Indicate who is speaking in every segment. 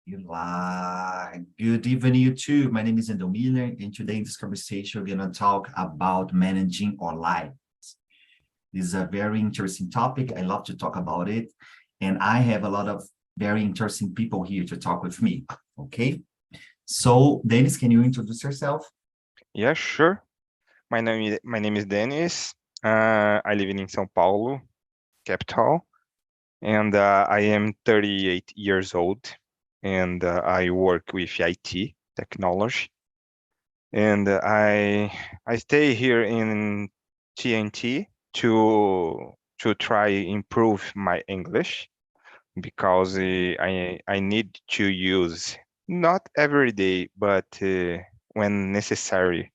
Speaker 1: Good evening, you too. My name is Endo Miller, and today in this conversation, we're going to talk about managing our lives. This is a very interesting topic. I love to talk about it, and I have a lot of very interesting people here to talk with me. Okay, so Dennis, can you introduce yourself?
Speaker 2: Yeah, sure. My name is Dennis. I live in São Paulo, capital, and I am 38 years old, and I work with IT technology, and I stay here in TNT to try improve my English because I need to use not every day, but when necessary,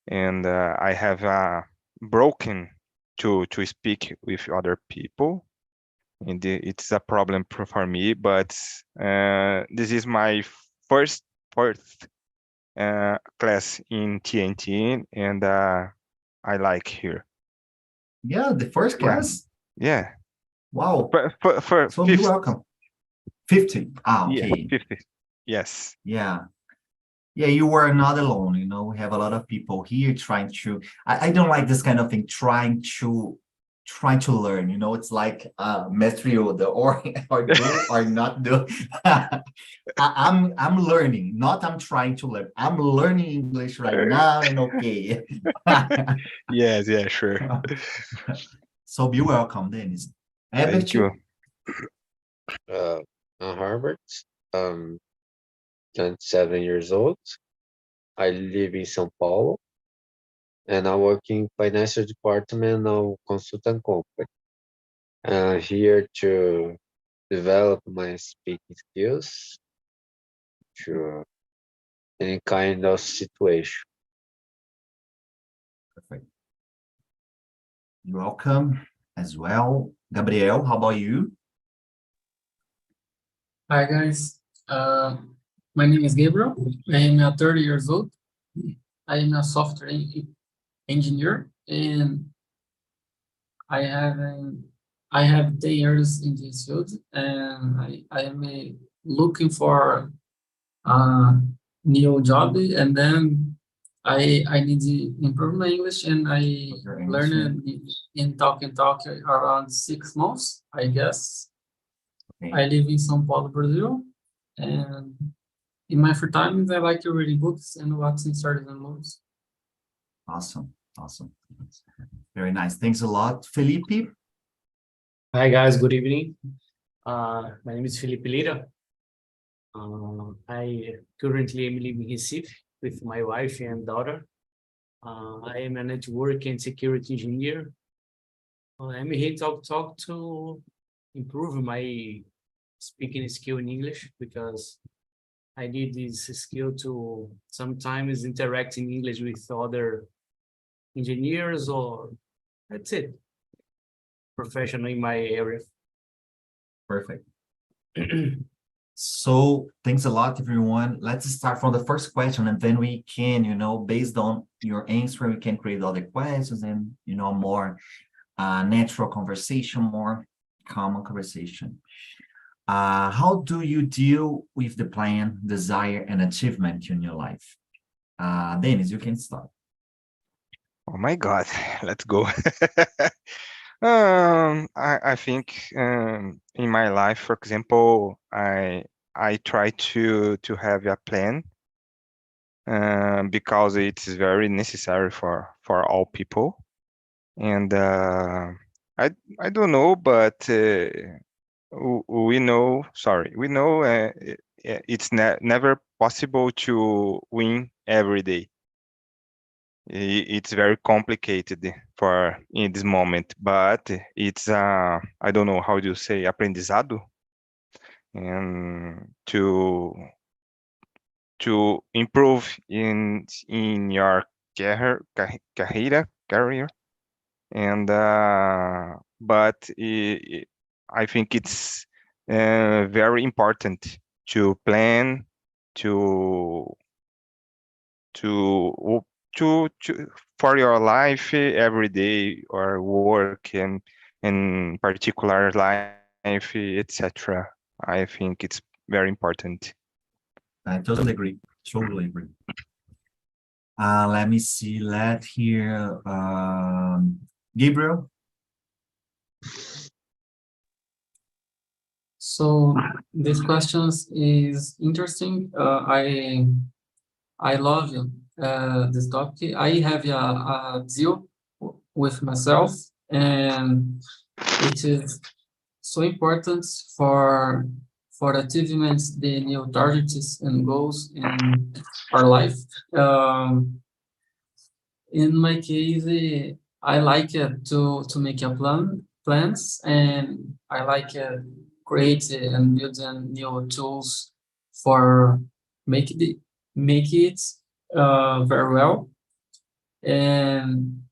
Speaker 2: and I have broken to speak with other people, and it's a problem for me. But this is my first class in TNT, and I like here.
Speaker 1: Yeah, the first
Speaker 2: Yeah,
Speaker 1: class.
Speaker 2: yeah.
Speaker 1: Wow.
Speaker 2: For
Speaker 1: So you're
Speaker 2: fifth,
Speaker 1: welcome. 50.
Speaker 2: yeah,
Speaker 1: Okay.
Speaker 2: 50. Yes.
Speaker 1: Yeah. Yeah, you were not alone. We have a lot of people here trying to. I don't like this kind of thing. Trying to learn. It's like method or do or not do. I'm learning, not I'm trying to learn. I'm learning English right now, and okay.
Speaker 2: Yes, yeah, sure.
Speaker 1: So be welcome, Dennis.
Speaker 2: Thank
Speaker 1: Herbert,
Speaker 2: you.
Speaker 3: Uh, I'm Herbert. Um, 27 years old. I live in São Paulo, and I work in financial department of consultant company. Here to develop my speaking skills to any kind of situation.
Speaker 1: perfect. You're welcome as well. Gabriel, how about you?
Speaker 4: Hi guys, my name is Gabriel. I am 30 years old. I am a software engineer, and I have I have 10 years in this field, and I am looking for a new job, and then I need to improve my English, and I
Speaker 1: Your English,
Speaker 4: learned in TALKNTALK around 6 months, I guess.
Speaker 1: Okay.
Speaker 4: I live in São Paulo, Brazil, and in my free time, I like to read books and watching stories and movies.
Speaker 1: Awesome. Awesome. Very nice. Thanks a lot. Felipe?
Speaker 5: Hi guys, good evening. My name is Felipe Lira. I currently am living in Recife with my wife and daughter. I am a network and security engineer. I'm here to talk to improve my speaking skill in English because I need this skill to sometimes interact in English with other engineers, or that's it, professional in my area.
Speaker 1: Perfect. So thanks a lot, everyone. Let's start from the first question, and then we can, based on your answer, we can create other questions and, more natural conversation, more common conversation. How do you deal with the plan, desire, and achievement in your life? Dennis, you can start.
Speaker 2: Oh my God, let's go. I think in my life, for example, I try to have a plan because it's very necessary for all people. And I don't know, but we know. Sorry, we know it's never possible to win every day. It's very complicated for in this moment, but it's I don't know how do you say aprendizado, and to improve in your career, and but I think it's very important to plan to to to for your life every day or work and in particular life, etc. I think it's very important.
Speaker 1: I totally agree. Totally agree. Let me see. Let here, Gabriel.
Speaker 4: So this questions is interesting. I love this topic. I have a deal with myself, and it is so important for achievements the new targets and goals in our life. In my case, I like to make a plans, and I like create and build new tools for make it very well. And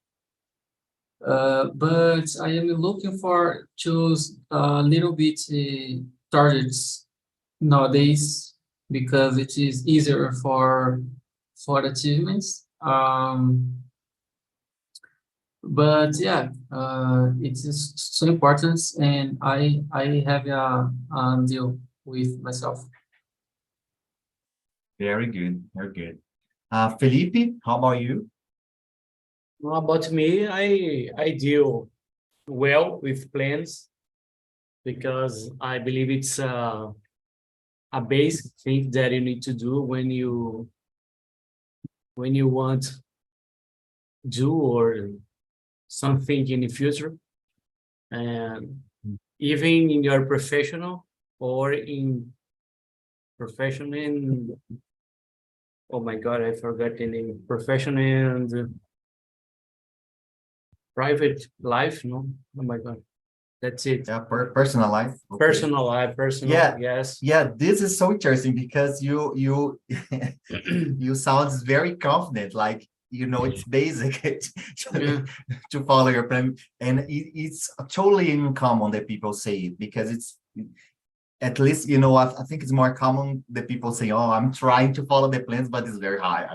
Speaker 4: but I am looking for choose a little bit targets nowadays because it is easier for achievements. But yeah, it is so important, and I have a deal with myself.
Speaker 1: Very good. Very good. Felipe, how about you?
Speaker 5: Well, about me, I deal well with plans because I believe it's a basic thing that you need to do when you want to do or something in the future, and even in your professional or in professional and oh my god, I forgot the name, professional and private life, no, oh my god, that's it.
Speaker 1: Yeah, personal life. Okay.
Speaker 5: Personal life, personal,
Speaker 1: Yeah.
Speaker 5: yes.
Speaker 1: Yeah, this is so interesting because you you sounds very confident, like you know it's basic
Speaker 5: Yeah.
Speaker 1: to follow your plan, and it's totally uncommon that people say it because it's at least you know I think it's more common that people say, oh, I'm trying to follow the plans, but it's very high.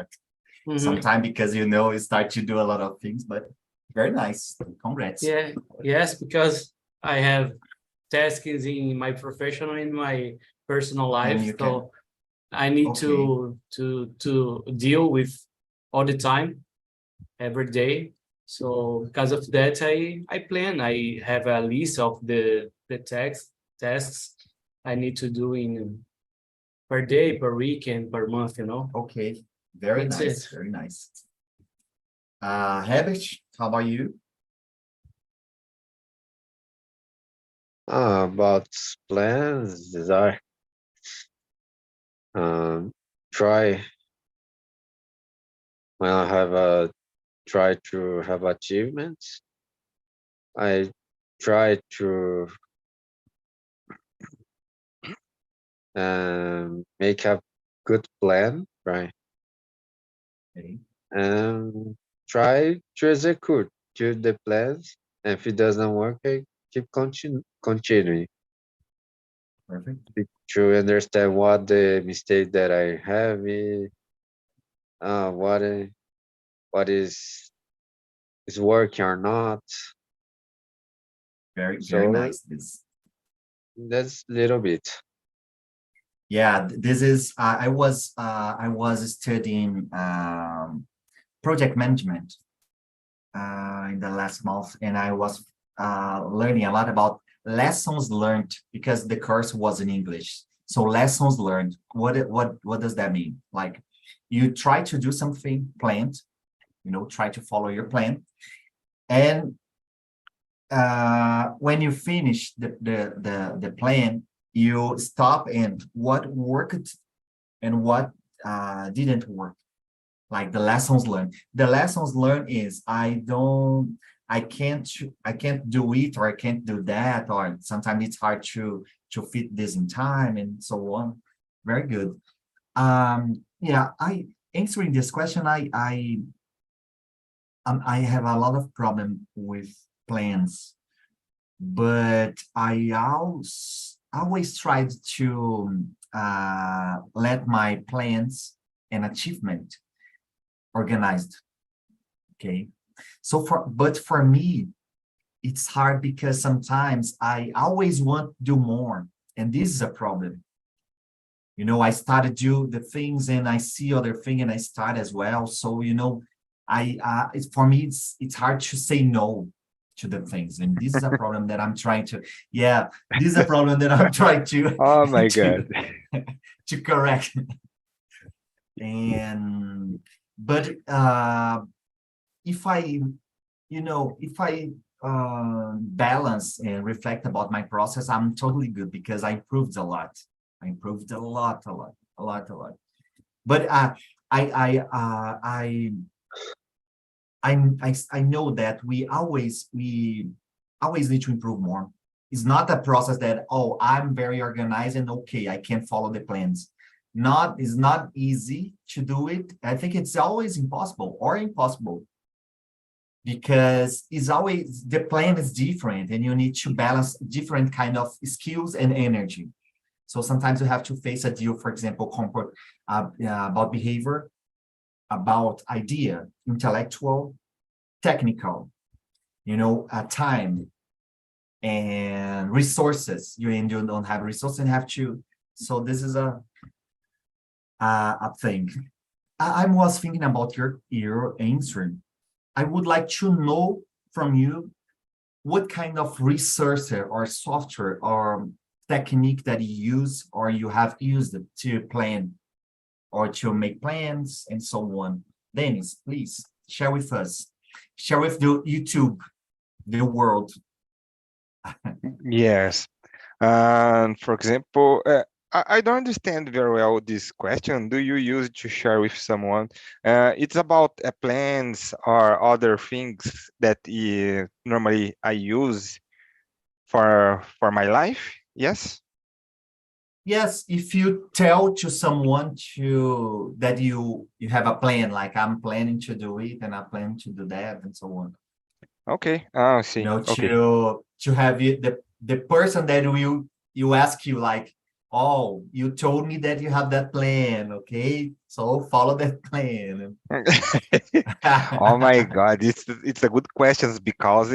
Speaker 5: Mhm.
Speaker 1: Sometimes because you know you start to do a lot of things, but very nice. Congrats.
Speaker 5: Yeah, yes, because I have tasks in my professional and my personal life,
Speaker 1: you
Speaker 5: so
Speaker 1: can-
Speaker 5: I need
Speaker 1: Okay.
Speaker 5: to deal with all the time, every day. So because of that, I plan. I have a list of the tasks I need to do in per day, per week, and per month. You know.
Speaker 1: Okay. Very
Speaker 5: That's
Speaker 1: nice.
Speaker 5: it.
Speaker 1: Very nice. Herbert, how about you?
Speaker 3: About plans, desire. Try when I have try to have achievements. I try to make a good plan, right?
Speaker 1: Okay.
Speaker 3: And try to execute to the plans. And if it doesn't work, I keep continuing
Speaker 1: Perfect.
Speaker 3: to understand what the mistake that I have is, what is working or not.
Speaker 1: Very, very
Speaker 3: So
Speaker 1: nice. This.
Speaker 3: that's a little bit.
Speaker 1: Yeah, this is I was studying project management in the last month, and I was learning a lot about lessons learned because the course was in English. So lessons learned, what does that mean? Like you try to do something planned, you know, try to follow your plan, and when you finish the plan, you stop and what worked and what didn't work, like the lessons learned. The lessons learned is I can't do it, or I can't do that, or sometimes it's hard to fit this in time and so on. Very good. Yeah, I answering this question, I have a lot of problem with plans, but I always tried to let my plans and achievement organized. Okay, so for me, it's hard because sometimes I always want to do more, and this is a problem. You know, I started do the things and I see other thing and I start as well. So, you know, it's for me, it's hard to say no to the things. And this is a problem that I'm trying to, yeah, this is a problem that I'm trying to,
Speaker 2: Oh my
Speaker 1: to,
Speaker 2: God.
Speaker 1: to correct. And, but if I, you know, if I balance and reflect about my process, I'm totally good because I improved a lot. I improved a lot. But I know that we always need to improve more. It's not a process that, oh, I'm very organized and okay, I can follow the plans. It's not easy to do it. I think it's always impossible because it's always the plan is different and you need to balance different kind of skills and energy. So sometimes you have to face a deal, for example, about behavior, about idea, intellectual, technical, you know, time and resources. You don't have resources and have to. So this is a thing. I was thinking about your answer. I would like to know from you what kind of resource or software or technique that you use or you have used to plan or to make plans and so on. Dennis, please share with us. Share with the YouTube, the world.
Speaker 2: Yes. For example, I don't understand very well this question. Do you use it to share with someone? It's about plans or other things that normally I use for my life. Yes.
Speaker 1: Yes, if you tell to someone that you have a plan, like I'm planning to do it and I plan to do that and so on.
Speaker 2: Okay. Oh, see.
Speaker 1: You know,
Speaker 2: Okay.
Speaker 1: to have it, the person that you ask you like, oh, you told me that you have that plan, okay? So follow that plan.
Speaker 2: Oh my God, it's a good questions because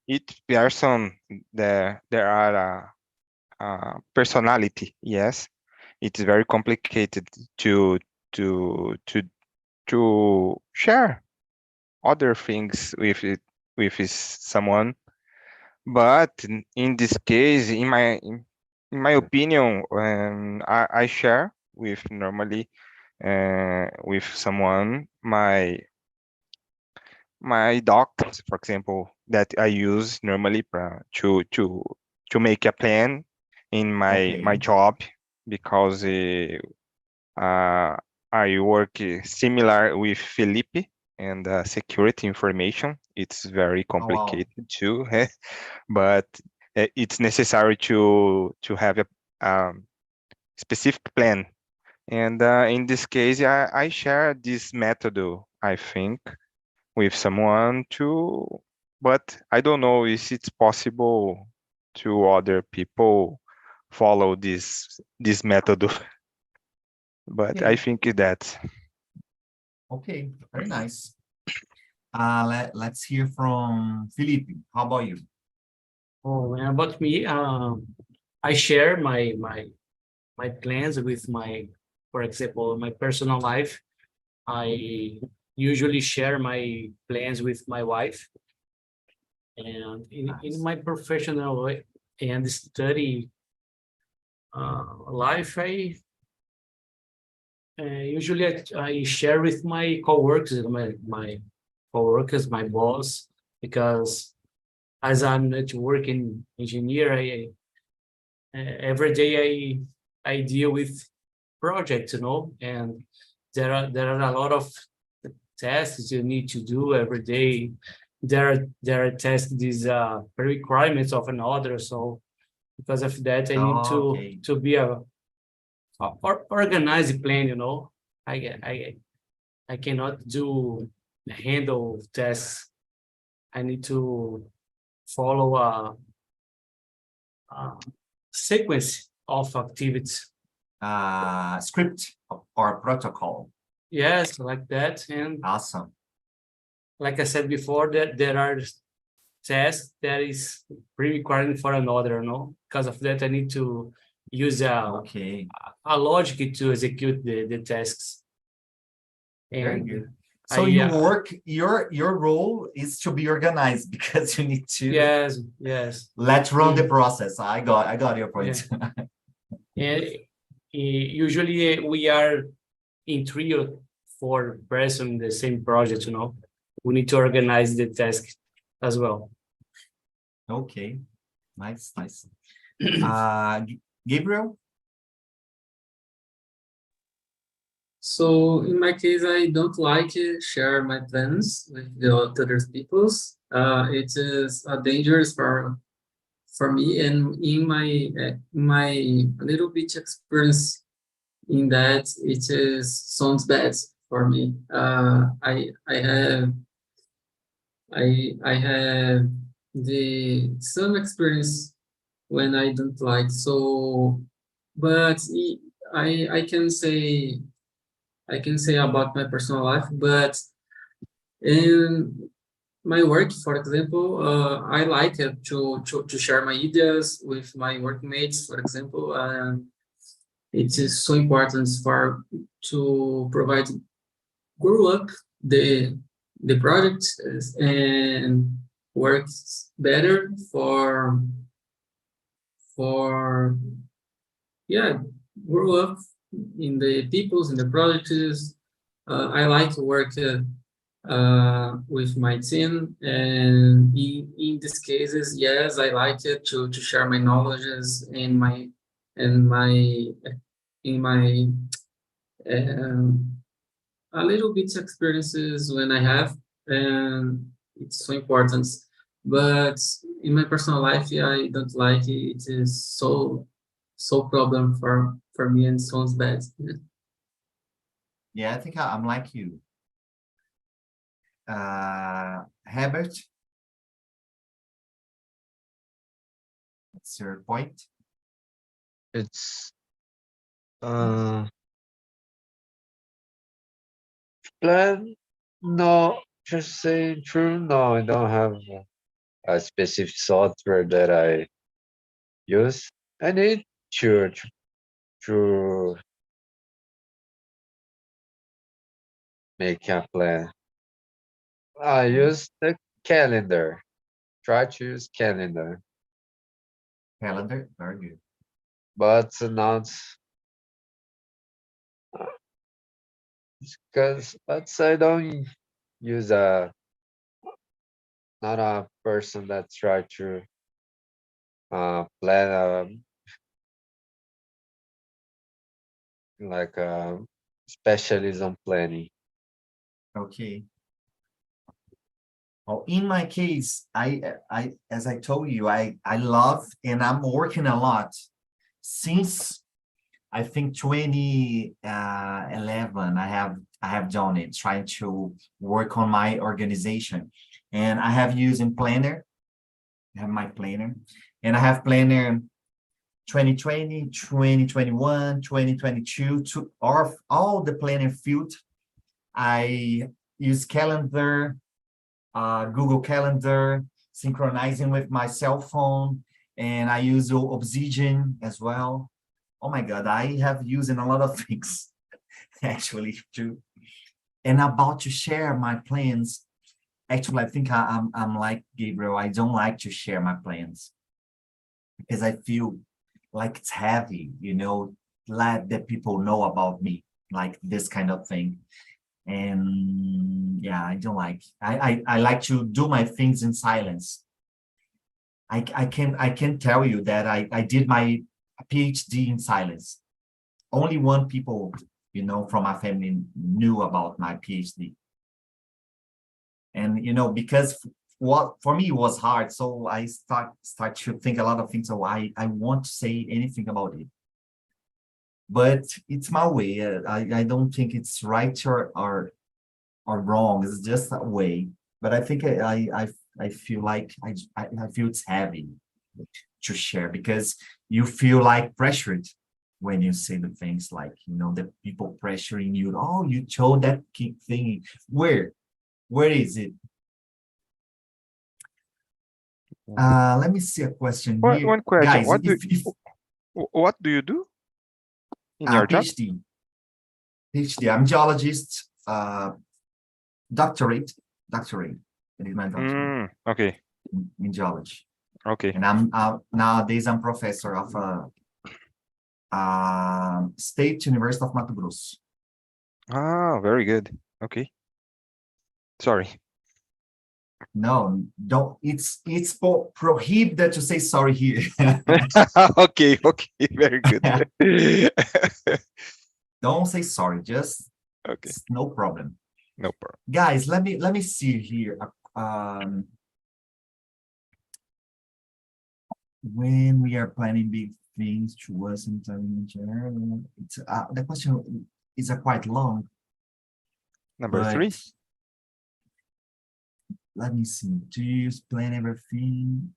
Speaker 2: each person there are personality. Yes, it's very complicated to to to to share other things with someone. But in this case, in my opinion, I share with normally with someone my docs, for example, that I use normally to make a plan in my
Speaker 1: Okay.
Speaker 2: job because I work similar with Felipe and security information. It's very
Speaker 1: Oh, wow.
Speaker 2: complicated too, but it's necessary to have a specific plan. And in this case, I share this method, I think, with someone to, but I don't know if it's possible to other people follow this method. But I
Speaker 1: Okay.
Speaker 2: think that.
Speaker 1: Okay. Very nice. Let's hear from Felipe. How about you?
Speaker 5: Oh, and about me, I share my plans with for example, my personal life. I usually share my plans with my wife, and in
Speaker 1: Nice.
Speaker 5: my professional and study life, usually I share with my coworkers, my coworkers, my boss, because as I'm a networking engineer, every day I deal with projects, you know, and there are a lot of tasks you need to do every day. There are tasks, these requirements of another. So because of that, I need
Speaker 1: Okay.
Speaker 5: to be a organized plan, you know. I cannot handle tasks. I need to follow a sequence of activities.
Speaker 1: Script or protocol.
Speaker 5: Yes, like that. And
Speaker 1: Awesome.
Speaker 5: like I said before, that there are tasks that is pre-required for another, you know. Because of that, I need to use
Speaker 1: Okay,
Speaker 5: a logic to execute the tasks.
Speaker 1: very
Speaker 5: And
Speaker 1: good. So
Speaker 5: I,
Speaker 1: you work, your role is to be organized because you need to
Speaker 5: yes.
Speaker 1: let's run the
Speaker 5: Yeah.
Speaker 1: process. I got your point.
Speaker 5: And usually we are in 3 or 4 person in the same project, we need to organize the task as well.
Speaker 1: Okay, nice. Gabriel?
Speaker 4: So in my case, I don't like to share my plans with the other people's. It is dangerous for me, and in my little bit experience in that, it is sounds bad for me. I have some experience when I don't like. So, but I can say about my personal life, but in my work, for example, I like to share my ideas with my workmates, for example. It is so important to provide grow up the project and works better for yeah, grow up in the peoples in the projects. I like to work with my team, and in these cases, yes, I like it to share my knowledges and my in my a little bit experiences when I have, and it's so important. But in my personal life, yeah, I don't like it. It is so problem for me and sounds bad.
Speaker 1: Yeah, I think I'm like you. Herbert, what's your point?
Speaker 3: It's plan. No, just saying true. No, I don't have a specific software that I use. I need to make a plan. I use the calendar. Try to use calendar,
Speaker 1: Calendar, very good.
Speaker 3: but not because but I don't use not a person that try to plan like specialism planning.
Speaker 1: Okay. Well, in my case, as I told you, I love and I'm working a lot since I think 2011. I have done it, trying to work on my organization, and I have using planner. I have my planner, and I have planner 2020, 2021, 2022 to all the planner field. I use calendar, Google Calendar, synchronizing with my cell phone, and I use Obsidian as well. Oh my God, I have used a lot of things actually too. And about to share my plans. Actually, I think I'm like Gabriel. I don't like to share my plans because I feel like it's heavy, let the people know about me, like this kind of thing. And yeah, I don't like. I like to do my things in silence. I can tell you that I did my PhD in silence. Only one people, from my family knew about my PhD. And because what for me was hard, so I start to think a lot of things. So I won't say anything about it. But it's my way. I don't think it's right or wrong. It's just a way. But I think I feel like I feel it's heavy to share because you feel like pressured when you say the things like, the people pressuring you. Oh, you told that thing. Where is it? Let me see a question here.
Speaker 2: One question.
Speaker 1: Guys,
Speaker 2: What do you do in your job?
Speaker 1: PhD. PhD. I'm geologist. Doctorate. It is my doctorate
Speaker 2: Okay.
Speaker 1: in geology.
Speaker 2: Okay.
Speaker 1: And I'm nowadays I'm professor of State University of Mato Grosso.
Speaker 2: Ah, very good. Okay. Sorry.
Speaker 1: No, don't. It's prohibited to say sorry here.
Speaker 2: Okay. Very good.
Speaker 1: Don't say sorry. Just
Speaker 2: Okay.
Speaker 1: no problem.
Speaker 2: No problem.
Speaker 1: Guys, let me see here. When we are planning big things to us in general, it's the question is quite long.
Speaker 2: Number
Speaker 1: but
Speaker 2: 3.
Speaker 1: Let me see. Do you plan everything?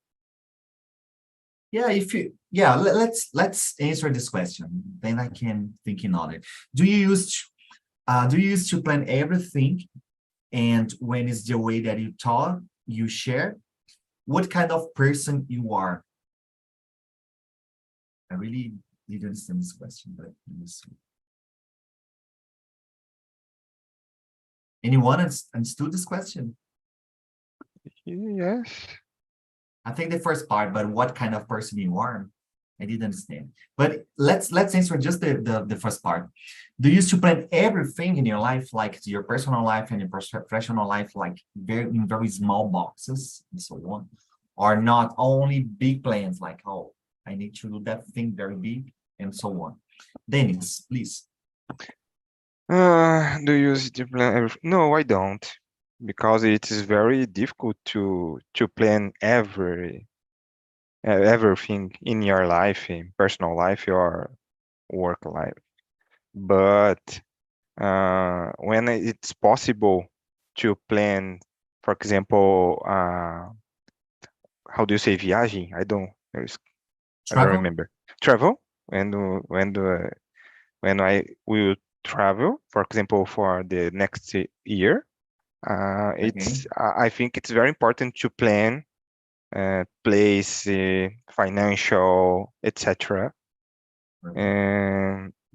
Speaker 1: Yeah, let's answer this question. Then I can think in order. Do you use to plan everything? And when is the way that you talk, you share? What kind of person you are? I really didn't understand this question, but let me see. Anyone understood this question?
Speaker 2: Yes.
Speaker 1: I think the first part, but what kind of person you are, I didn't understand. But let's answer just the first part. Do you used to plan everything in your life, like your personal life and your professional life, like very small boxes and so on, or not only big plans, like, oh, I need to do that thing very big and so on. Dennis, please.
Speaker 2: Do you use it to plan everything? No, I don't, because it is very difficult to plan everything in your life, in personal life, your work life. But when it's possible to plan, for example, how do you say viagem? I don't remember. Travel. When I will travel, for example, for the next year, I think it's very important to plan place, financial, etc.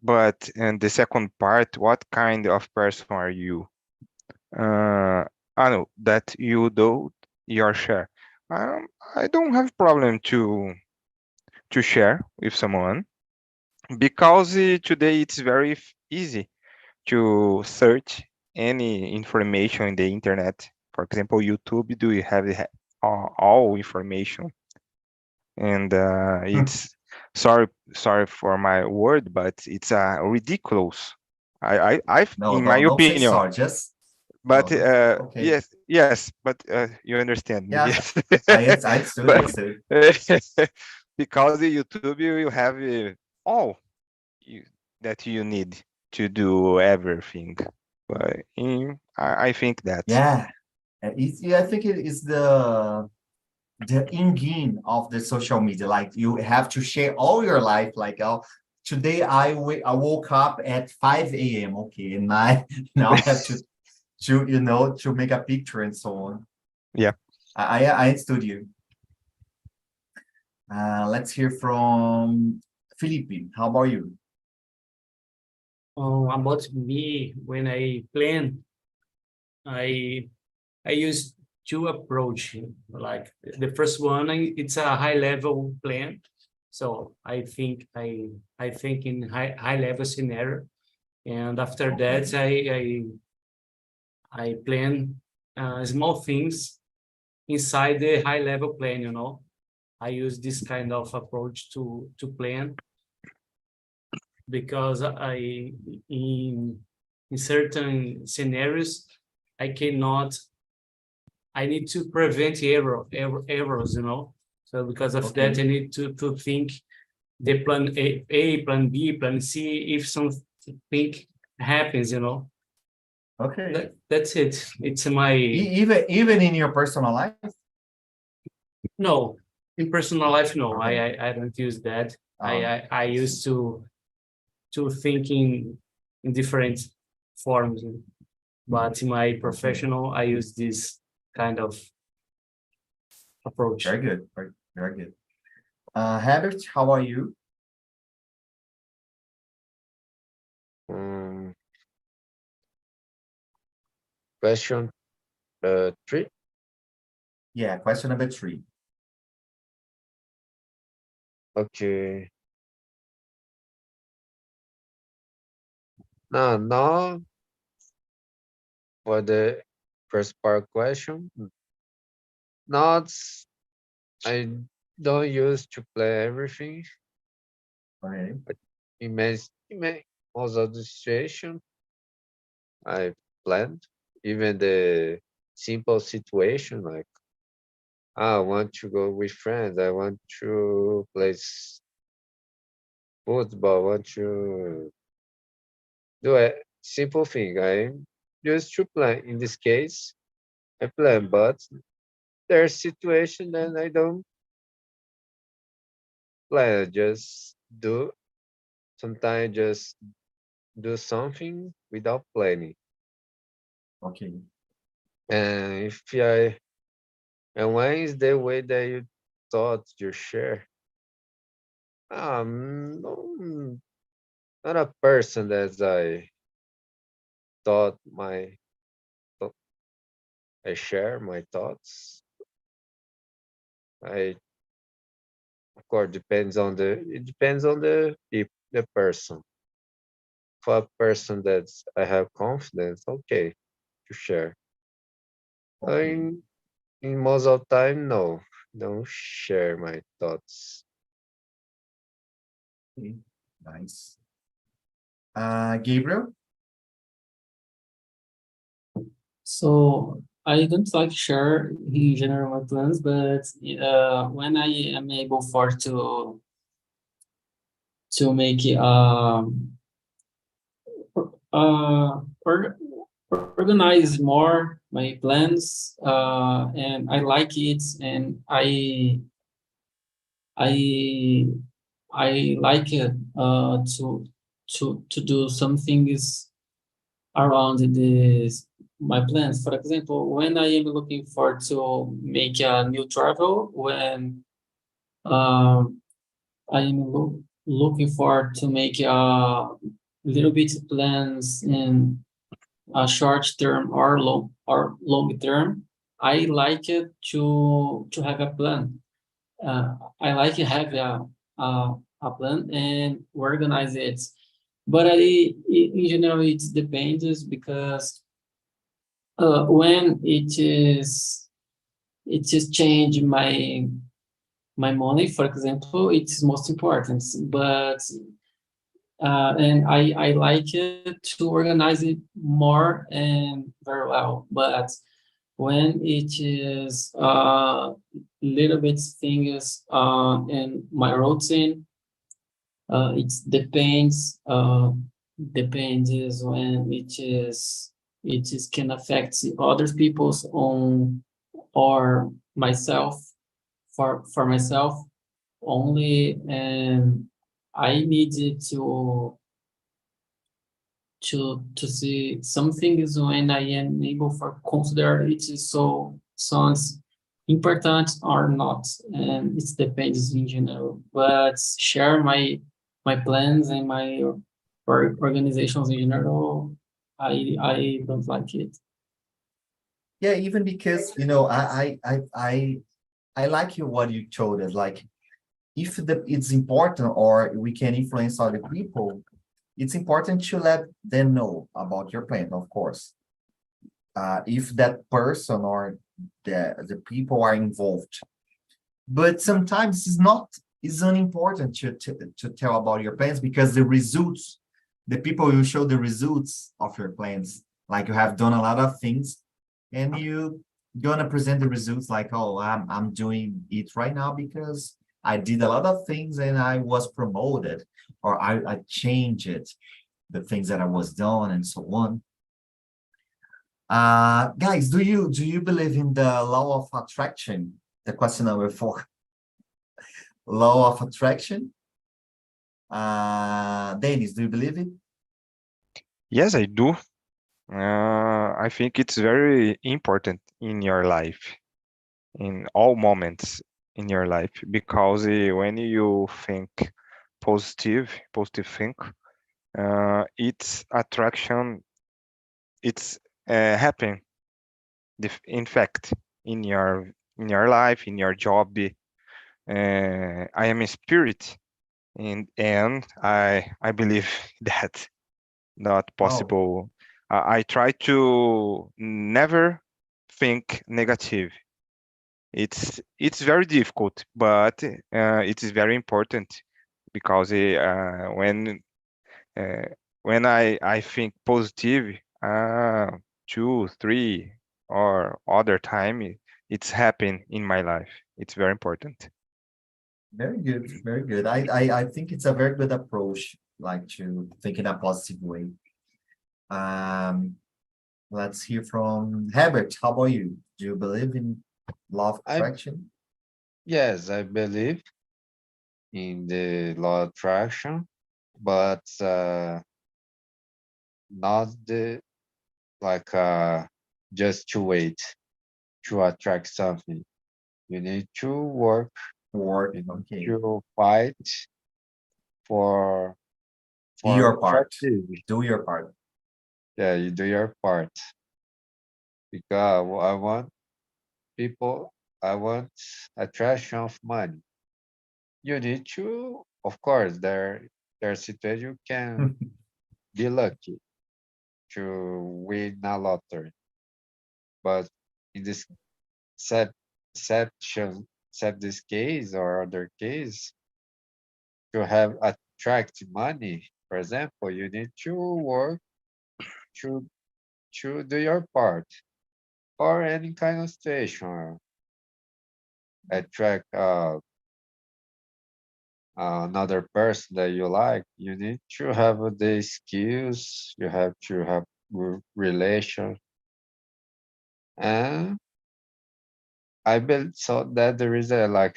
Speaker 2: But the second part, what kind of person are you? I know that you do your share. I don't have problem to share with someone, because today it's very easy to search any information in the internet. For example, YouTube, do you have all information? And it's sorry for my word, but it's ridiculous.
Speaker 1: No,
Speaker 2: in my
Speaker 1: don't say
Speaker 2: opinion.
Speaker 1: sorry. Just.
Speaker 2: But
Speaker 1: Okay.
Speaker 2: yes, but you understand me.
Speaker 1: Yes,
Speaker 2: Yes.
Speaker 1: I understood. I understood.
Speaker 2: Because the YouTube, you have all that you need to do everything. But I think that.
Speaker 1: Yeah, I think it is the engine of the social media. Like you have to share all your life. Like, oh, today I woke up at 5 a.m. Okay, and now I have to to make a picture and so on.
Speaker 2: Yeah.
Speaker 1: I understood you. Let's hear from Felipe. How about you?
Speaker 5: About me, when I plan, I use two approach. Like the first one, it's a high level plan. So I think in high level scenario, and after that I plan small things inside the high level plan. I use this kind of approach to plan, because in certain scenarios I need to prevent errors. So because of that, I need to think the plan A, plan B, plan C, if something happens.
Speaker 1: Okay.
Speaker 5: That's it. It's my
Speaker 1: even in your personal life.
Speaker 5: No, in personal life, no.
Speaker 1: Okay.
Speaker 5: I don't use that. I used to think in different forms, but in my professional, I use this kind of approach.
Speaker 1: Very good. Very good. Herbert, how are you?
Speaker 3: Question 3.
Speaker 1: Yeah, question number 3.
Speaker 3: Okay. No, for the first part question. Notes, I don't use to play everything.
Speaker 1: Okay.
Speaker 3: Most of the situation I planned, even the simple situation like I want to go with friends, I want to play football, I want to do a simple thing. I used to plan. In this case, I plan, but there's situation that I don't plan. I just do. Sometimes just do something without planning.
Speaker 1: Okay.
Speaker 3: And if I and when is the way that you thought you share? No, not a person that thought my thought- I share my thoughts. I of course it depends on the person. For a person that I have confidence, okay, to share.
Speaker 1: Okay.
Speaker 3: In most of time, no, don't share my thoughts.
Speaker 1: Okay. Nice. Gabriel?
Speaker 4: So I don't like share in general my plans, but when I am able for to make uh or, organize more my plans, and I like it, and I I like it to do some things around this my plans. For example, when I am looking for to make a new travel, when um, I am looking for to make a little bit plans in a short term or long term, I like it to have a plan. I like to have a plan and organize it. But in general, it depends because when it is change my money, for example, it's most important. But and I like it to organize it more and very well. But when it is little bit things in my routine, it depends when it is can affect other people's own or myself for myself only, and I needed to see something is when I am able for consider it is so sounds important or not, and it depends in general. But share my plans and my organizations in general, I don't like it.
Speaker 1: Yeah, even because I like you what you told us. Like, if it's important or we can influence other people, it's important to let them know about your plan, of course. If that person or the people are involved. But sometimes it's unimportant to tell about your plans because the results, the people will show the results of your plans. Like you have done a lot of things and you gonna present the results like, oh, I'm doing it right now because I did a lot of things and I was promoted or I changed it, the things that I was done and so on. Guys, do you believe in the law of attraction? The question number 4. Law of attraction. Dennis, do you believe it?
Speaker 2: Yes, I do. I think it's very important in your life, in all moments in your life, because when you think positive think, it's attraction, it's happen in fact, in your life, in your job, I am a spirit, and I believe that not
Speaker 1: Oh,
Speaker 2: possible. I try to never think negative. It's very difficult, but it is very important because uh, when I think positive, 2, 3 or other time, it's happen in my life. It's very important.
Speaker 1: very good, very good. I think it's a very good approach, like to think in a positive way. Um, let's hear from Herbert. How about you? Do you believe in law of
Speaker 3: I
Speaker 1: attraction?
Speaker 3: Yes, I believe in the law of attraction, but not the like just to wait to attract something. You need to work,
Speaker 1: Or
Speaker 3: you need
Speaker 1: okay,
Speaker 3: to fight for
Speaker 1: do your part.
Speaker 3: attract it.
Speaker 1: Do your part.
Speaker 3: Yeah, you do your part because I want people. I want attraction of money. You need to, of course, there situation you can be lucky to win a lottery, but in this set exception, except this case or other case, to have attract money, for example, you need to work to do your part or any kind of situation. Attract another person that you like, you need to have the skills, you have to have relation. And I believe so that there is a like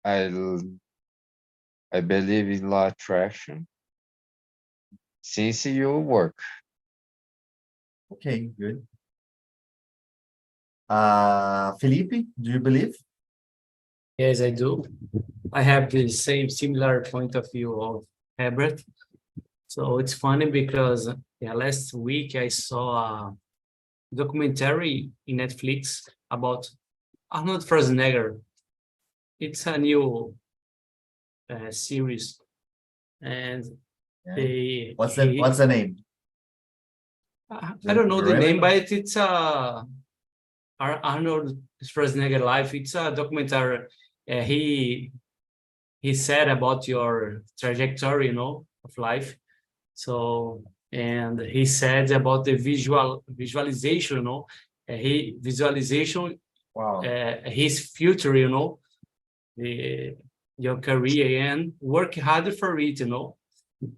Speaker 3: I I believe in law attraction since you work.
Speaker 1: Okay, good. Felipe, do you believe?
Speaker 5: Yes, I do. I have the same similar point of view of Herbert. So it's funny because last week I saw a documentary in Netflix about Arnold Schwarzenegger. It's a new series, and
Speaker 1: Yeah. What's the name?
Speaker 5: I don't know
Speaker 1: You
Speaker 5: the name,
Speaker 1: remember?
Speaker 5: but it's Arnold Schwarzenegger life. It's a documentary. He said about your trajectory, of life. So, and he said about the visualization, he visualization
Speaker 1: Wow.
Speaker 5: his future, the your career and work harder for it,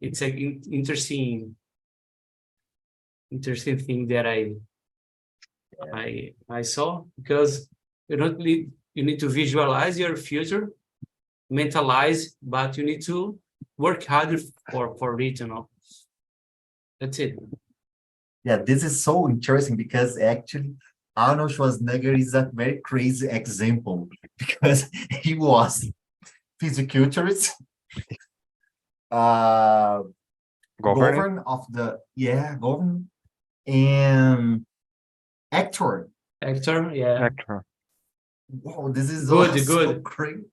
Speaker 5: It's an interesting thing that I saw because you need to visualize your future, mentalize, but you need to work harder for it, That's it.
Speaker 1: Yeah, this is so interesting because actually Arnold Schwarzenegger is a very crazy example because he was physiculturist, uh,
Speaker 2: Governing.
Speaker 1: govern and actor.
Speaker 5: Actor, yeah.
Speaker 2: Actor.
Speaker 1: Wow, this is
Speaker 5: Good,
Speaker 1: so
Speaker 5: good.
Speaker 1: crazy,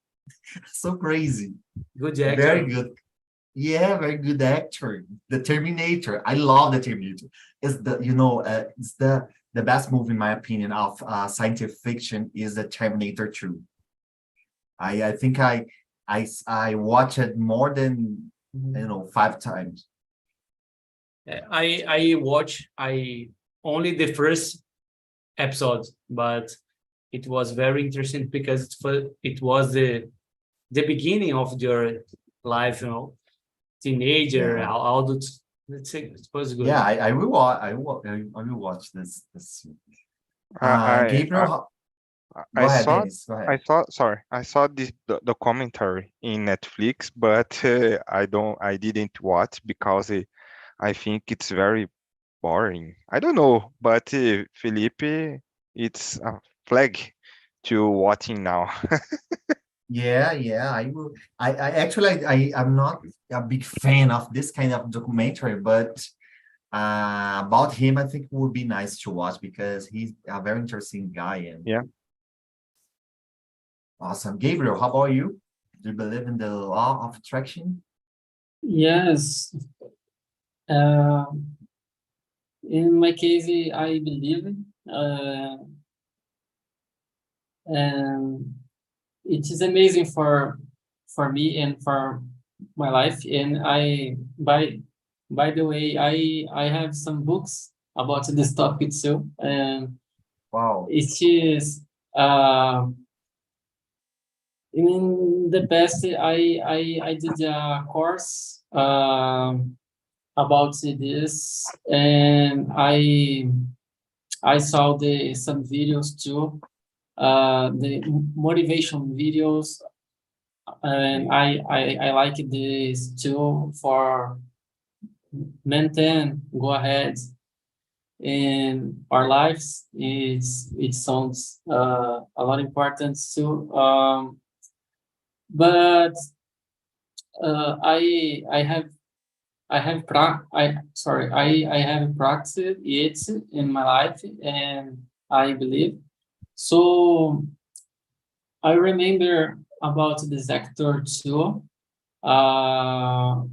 Speaker 1: so crazy.
Speaker 5: Good actor.
Speaker 1: Very good. Yeah, very good actor. The Terminator. I love the Terminator. It's it's the best movie in my opinion of scientific fiction is the Terminator 2. I think I watched it more than 5 times.
Speaker 5: I watch only the first episode, but it was very interesting because it was the beginning of your life, teenager,
Speaker 1: Yeah.
Speaker 5: adult. Let's say it was good.
Speaker 1: Yeah, I will watch this.
Speaker 2: I
Speaker 1: Gabriel, go
Speaker 2: I
Speaker 1: ahead,
Speaker 2: saw
Speaker 1: Dennis. Go ahead.
Speaker 2: I saw this the commentary in Netflix, but I didn't watch because I think it's very boring. I don't know, but Felipe, it's a flag to watching now.
Speaker 1: Yeah, I will. I actually I'm not a big fan of this kind of documentary, but About him, I think it would be nice to watch because he's a very interesting guy. And
Speaker 2: Yeah.
Speaker 1: Awesome. Gabriel, how about you? Do you believe in the law of attraction?
Speaker 4: Yes. In my case, I believe, and it is amazing for me and for my life. And by the way, I have some books about this topic too, and
Speaker 1: Wow.
Speaker 4: it is in the past I did a course about this, and I saw some videos too, the motivation videos, and I like this too for maintain, go ahead in our lives. It sounds a lot important too, but I have I have I have practiced it in my life, and I believe. So I remember about this actor too.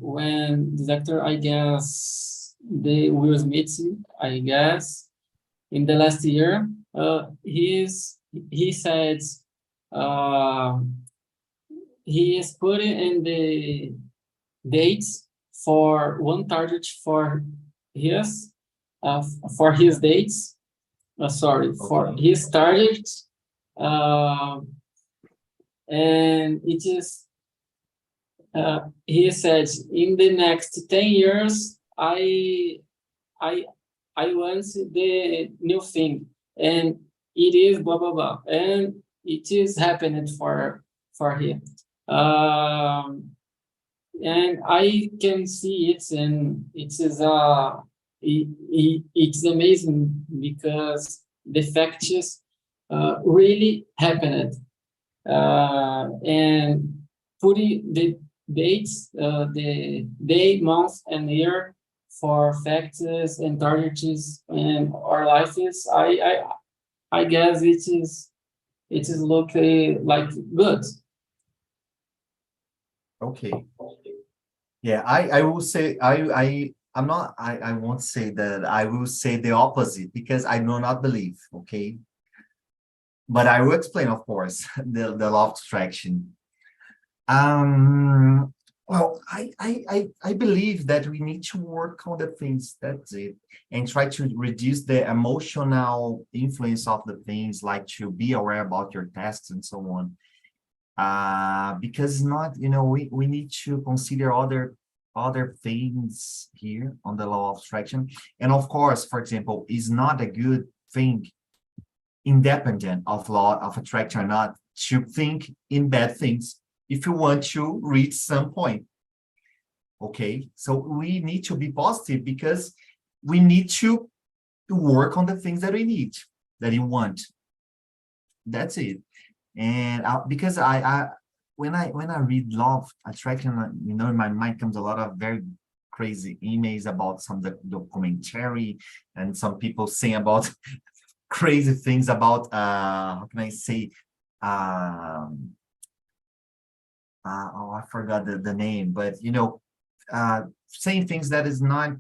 Speaker 4: When this actor, I guess, the Will Smith, I guess, in the last year, he said, uh, he is putting in the dates for one target his for his dates. For
Speaker 1: Okay.
Speaker 4: his target, and it is. He said, in the next 10 years, I want the new thing, and it is blah blah blah, and it is happening for him. And I can see it, and it's amazing because the facts really happened, and putting the dates, the day, month, and year for facts and targets and our lives. I guess it is looking like good.
Speaker 1: Okay. Yeah, I will say I'm not I won't say that. I will say the opposite because I do not believe, okay? But I will explain, of course, the law of attraction. Well, I believe that we need to work on the things, that's it, and try to reduce the emotional influence of the things, like to be aware about your tasks and so on. Because not, we need to consider other things here on the law of attraction. And of course, for example, is not a good thing, independent of law of attraction or not, to think in bad things if you want to reach some point. Okay, so we need to be positive because we need to work on the things that we need, that you want. That's it. And because when I read law of attraction, in my mind comes a lot of very crazy emails about some documentary, and some people saying about crazy things about how can I say, I forgot the name, but saying things that is not,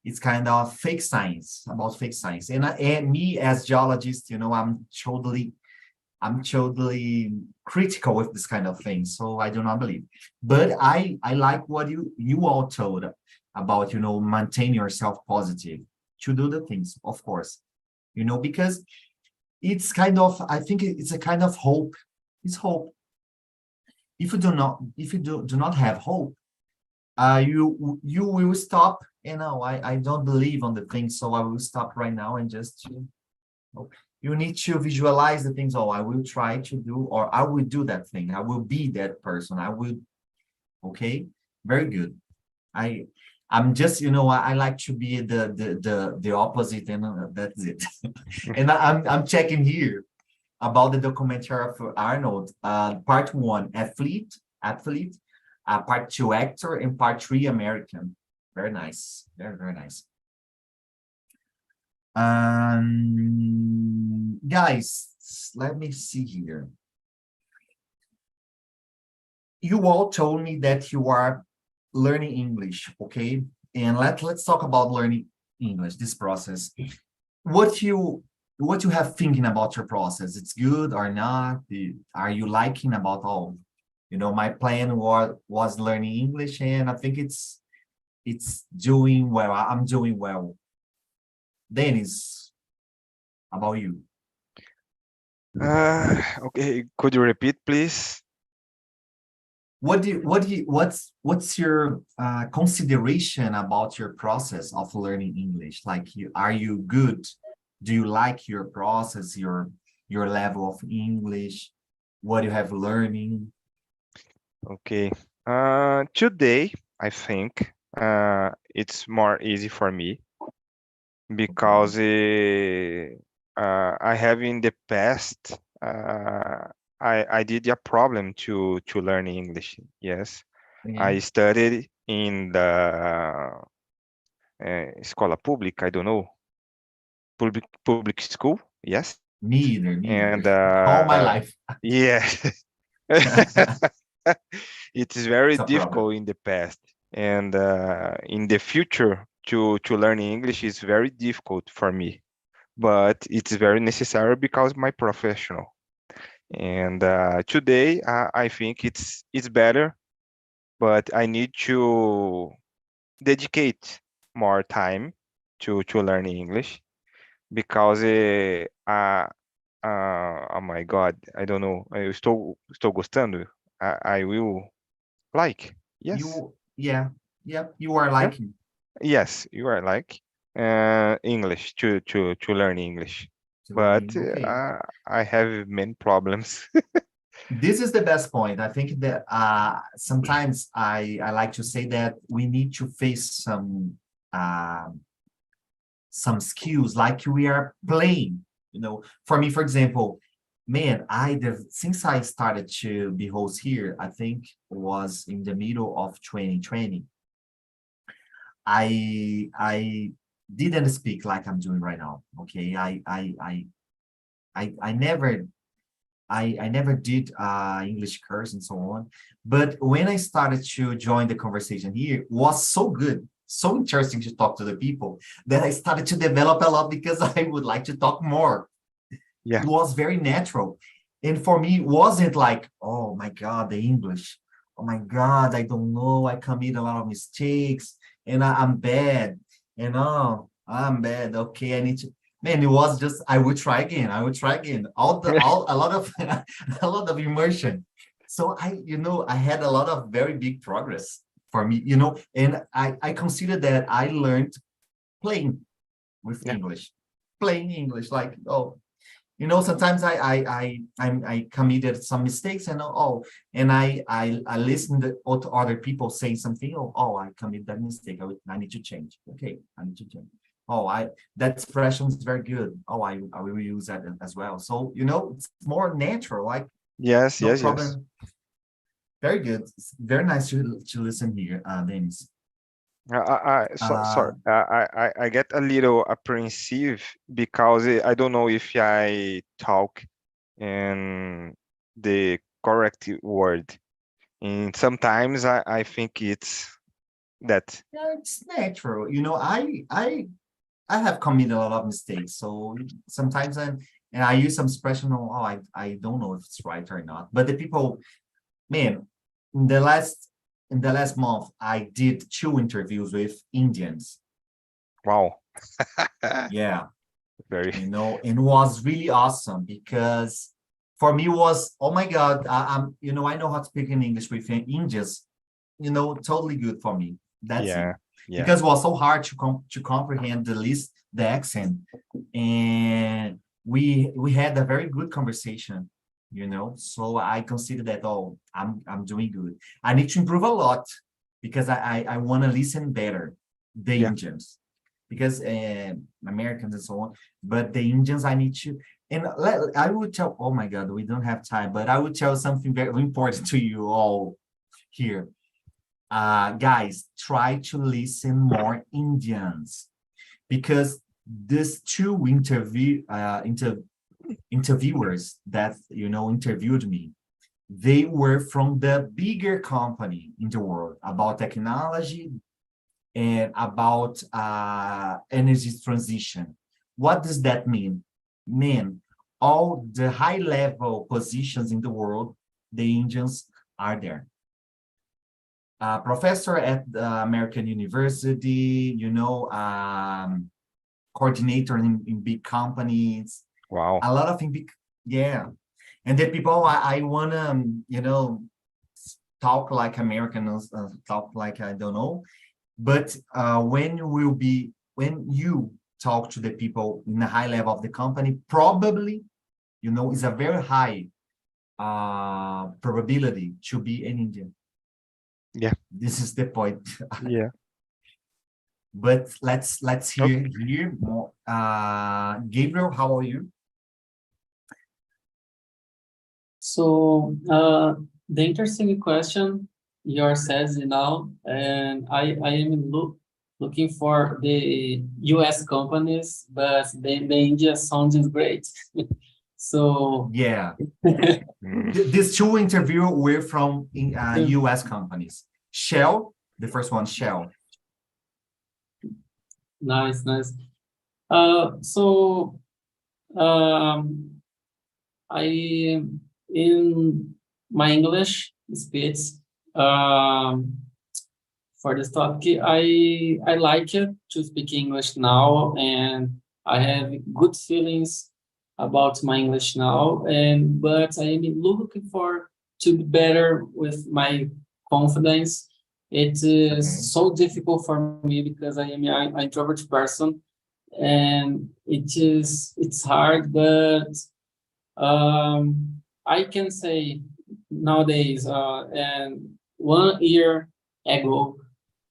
Speaker 1: it's kind of fake science, about fake science. And me as geologist, I'm totally critical with this kind of thing, so I do not believe. But I like what you all told about, maintain yourself positive, to do the things, of course, because it's kind of, I think it's a kind of hope. It's hope. If you do not have hope, you will stop. I don't believe on the things, so I will stop right now and just. You need to visualize the things. I will try to do, or I will do that thing. I will be that person. I will. Okay, very good. I'm just, I like to be the opposite, and that's it. And I'm checking here about the documentary of Arnold. Part 1, athlete. Part 2, actor, and part 3, American. Very nice. Very, very nice. Guys, let me see here. You all told me that you are learning English, okay? And let's talk about learning English, this process. What you have thinking about your process? It's good or not? Are you liking about all? You know, my plan was learning English, and I think it's doing well. I'm doing well. Dennis, about you?
Speaker 2: Okay, could you repeat, please?
Speaker 1: What's your consideration about your process of learning English? Like, are you good? Do you like your process, your level of English, what you have learning?
Speaker 2: Okay. Today, I think it's more easy for me because I have in the past I did a problem to learn English. Yes,
Speaker 1: Yeah.
Speaker 2: I studied in the escola pública. I don't know, public school. Yes,
Speaker 1: Neither.
Speaker 2: and
Speaker 1: All my life.
Speaker 2: yeah, it is very
Speaker 1: It's a problem.
Speaker 2: difficult in the past, and in the future to learn English is very difficult for me, but it's very necessary because my professional. And today I think it's better, but I need to dedicate more time to learn English because oh my God, I don't know. Eu estou gostando. I will like. Yes.
Speaker 1: Yeah, you are
Speaker 2: Yeah.
Speaker 1: liking.
Speaker 2: Yes, you are like English to learn English, but
Speaker 1: Learning. Okay.
Speaker 2: I have many problems.
Speaker 1: This is the best point. I think that sometimes I like to say that we need to face some skills like we are playing. You know, for me, for example, man, since I started to be host here, I think it was in the middle of 2020. I didn't speak like I'm doing right now. Okay, I never did English course and so on. But when I started to join the conversation here, it was so good, so interesting to talk to the people that I started to develop a lot because I would like to talk more.
Speaker 2: Yeah.
Speaker 1: It was very natural. And for me, it wasn't like, oh my God, the English. Oh my God, I don't know. I commit a lot of mistakes and I'm bad. And oh, I'm bad. Okay, I need to. Man, it was just I would try again. I would try again. A lot of a lot of immersion. So I had a lot of very big progress for me, and I consider that I learned playing with
Speaker 2: Yeah.
Speaker 1: English, playing English. Like, oh, sometimes I committed some mistakes and I listened to other people saying something. Oh, I committed that mistake. I need to change. Okay, I need to change. Oh, that expression is very good. Oh, I will use that as well. So it's more natural. Like,
Speaker 2: Yes,
Speaker 1: no
Speaker 2: yes,
Speaker 1: problem.
Speaker 2: yes.
Speaker 1: Very good. It's very nice to listen here, Dennis.
Speaker 2: Sorry. I get a little apprehensive because I don't know if I talk in the correct word. And sometimes I think it's that.
Speaker 1: Yeah, it's natural. I have committed a lot of mistakes. So sometimes I use some expression. Oh, I don't know if it's right or not. But the people, man, in the last month, I did 2 interviews with Indians.
Speaker 2: Wow.
Speaker 1: Yeah,
Speaker 2: Very.
Speaker 1: and it was really awesome because for me it was, oh my God, I know how to speak in English with Indians, totally good for me. That's it.
Speaker 2: Yeah.
Speaker 1: Because it was so hard to comprehend the accent, and we had a very good conversation. So I consider that, oh, I'm doing good. I need to improve a lot because I want to listen better the
Speaker 2: Yeah.
Speaker 1: Indians, because Americans and so on, but the Indians I need to. And I would tell, oh my God, we don't have time, but I would tell something very important to you all here. Guys, try to listen more Indians, because these two interviewers that interviewed me, they were from the bigger company in the world about technology and about energy transition. What does that mean? Man, all the high level positions in the world, the Indians are there. Professor at the American University, coordinator in big companies,
Speaker 2: Wow.
Speaker 1: a lot of in big, yeah. And the people I wanna, talk like Americans, talk like I don't know. But when you talk to the people in the high level of the company, probably, is a very high probability to be an Indian.
Speaker 2: Yeah.
Speaker 1: This is the point.
Speaker 2: Yeah.
Speaker 1: But let's hear more. Gabriel, how are you?
Speaker 4: So the interesting question yours says now, and I am looking for the US companies, but the India sounds great. So
Speaker 1: Yeah.
Speaker 2: Mm.
Speaker 1: These two interviews were from US companies. Shell, the first one, Shell.
Speaker 4: nice. So I in my English speech for this topic, I like it to speak English now, and I have good feelings about my English now, but I am looking for to be better with my confidence. It is so difficult for me because I am an introvert person, and it's hard, but I can say nowadays, and 1 year ago,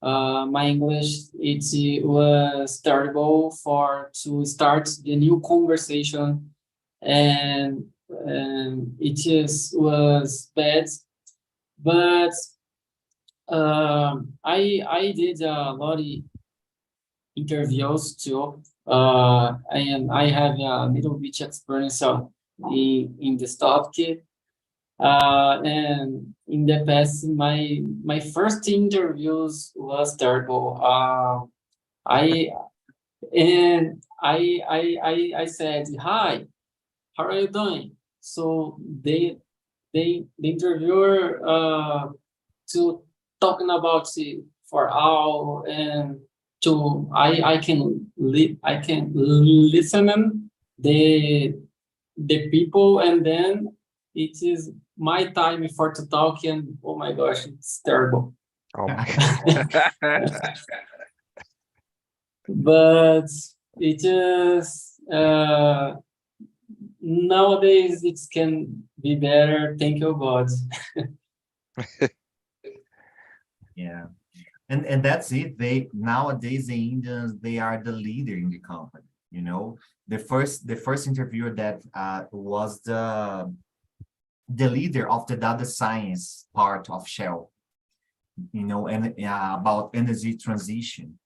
Speaker 4: my English it was terrible for to start the new conversation, and was bad. But I did a lot of interviews too, and I have a little bit experience in this topic. And in the past, my first interviews was terrible. I said, "Hi, how are you doing?" So the interviewer to talking about it for hour, and to I can listen them, the people, and then it is my time for to talk, and oh my gosh, it's terrible.
Speaker 2: Oh my
Speaker 4: But it is nowadays it can be better. Thank you, God.
Speaker 1: Yeah. And that's it. Nowadays the Indians, they are the leader in the company. The first interviewer that was the leader of the data science part of Shell, and about energy transition.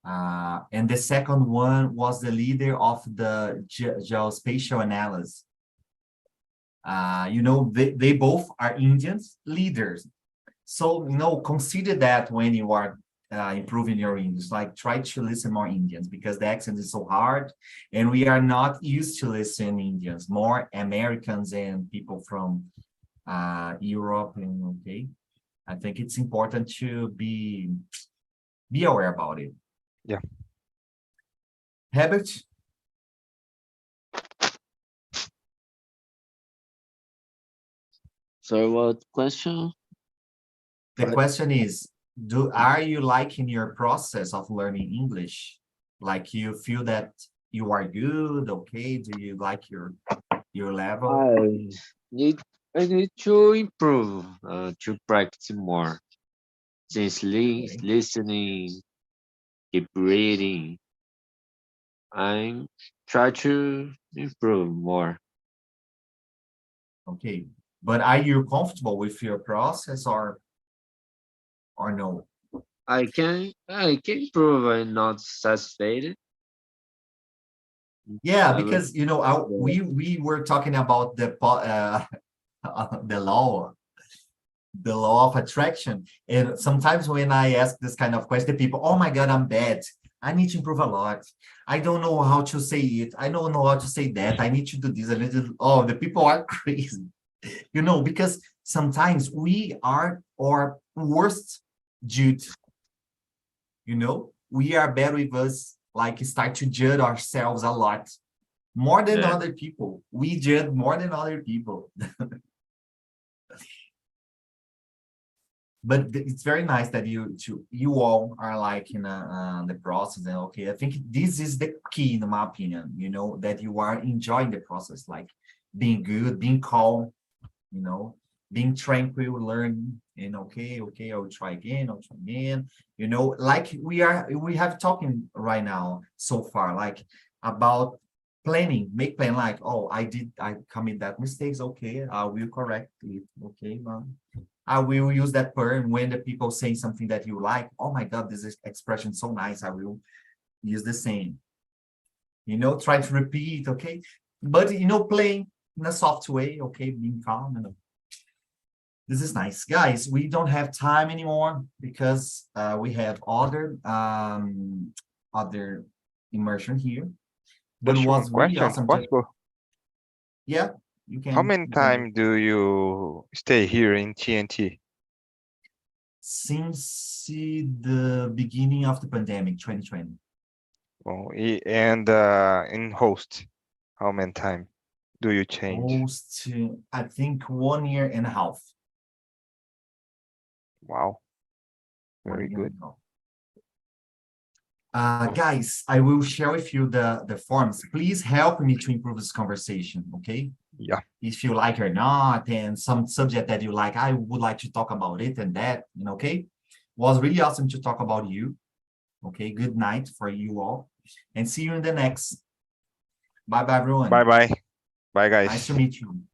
Speaker 1: And the second one was the leader of the geospatial analysis. They both are Indians leaders. So, consider that when you are improving your English, like try to listen more Indians, because the accent is so hard and we are not used to listen Indians, more Americans and people from Europe. And okay, I think it's important to be aware about it.
Speaker 2: Yeah.
Speaker 1: Herbert?
Speaker 3: So what question?
Speaker 1: The question is, are you liking your process of learning English? Like you feel that you are good, okay? Do you like your level?
Speaker 3: I need to improve, to practice more. Since
Speaker 1: Okay.
Speaker 3: listening, keep reading, I try to improve more.
Speaker 1: Okay. But are you comfortable with your process, or or no?
Speaker 3: I can improve and not satisfied.
Speaker 1: Yeah,
Speaker 3: I will-
Speaker 1: because we were talking about the law of attraction, and sometimes when I ask this kind of question, people, oh my God, I'm bad. I need to improve a lot. I don't know how to say it. I don't know how to say that. I need to do this. Oh, the people are crazy, because sometimes we are our worst dude. We are bad with us, like start to judge ourselves a lot, more than
Speaker 3: Yeah.
Speaker 1: other people. We judge more than other people. But it's very nice that you all are like in the process. And okay, I think this is the key, in my opinion, that you are enjoying the process, like being good, being calm, being tranquil, learning, and okay, I'll try again, like we have talking right now so far, like about make plan, like, oh, I commit that mistakes, okay, I will correct it, okay, I will use that term when the people say something that you like, oh my God, this expression so nice, I will use the same, try to repeat, okay, but playing in a soft way, okay, being calm, this is nice, guys. We don't have time anymore because we have other immersion here. But it
Speaker 2: Just one
Speaker 1: was really
Speaker 2: question,
Speaker 1: awesome.
Speaker 2: possible?
Speaker 1: Yeah, you can.
Speaker 2: How many
Speaker 1: you can-
Speaker 2: time do you stay here in TNT?
Speaker 1: Since the beginning of the pandemic, 2020.
Speaker 2: Oh, and in host, how many time do you change?
Speaker 1: Almost, I think 1 year and a half.
Speaker 2: Wow,
Speaker 1: 1
Speaker 2: very
Speaker 1: year
Speaker 2: good.
Speaker 1: and a half. Guys, I will share with you the forms. Please help me to improve this conversation, okay?
Speaker 2: Yeah.
Speaker 1: If you like or not, and some subject that you like, I would like to talk about it and that, okay? Was really awesome to talk about you. Okay, good night for you all. And see you in the next. Bye-bye, everyone.
Speaker 2: Bye bye. Bye, guys.
Speaker 1: Nice to meet you.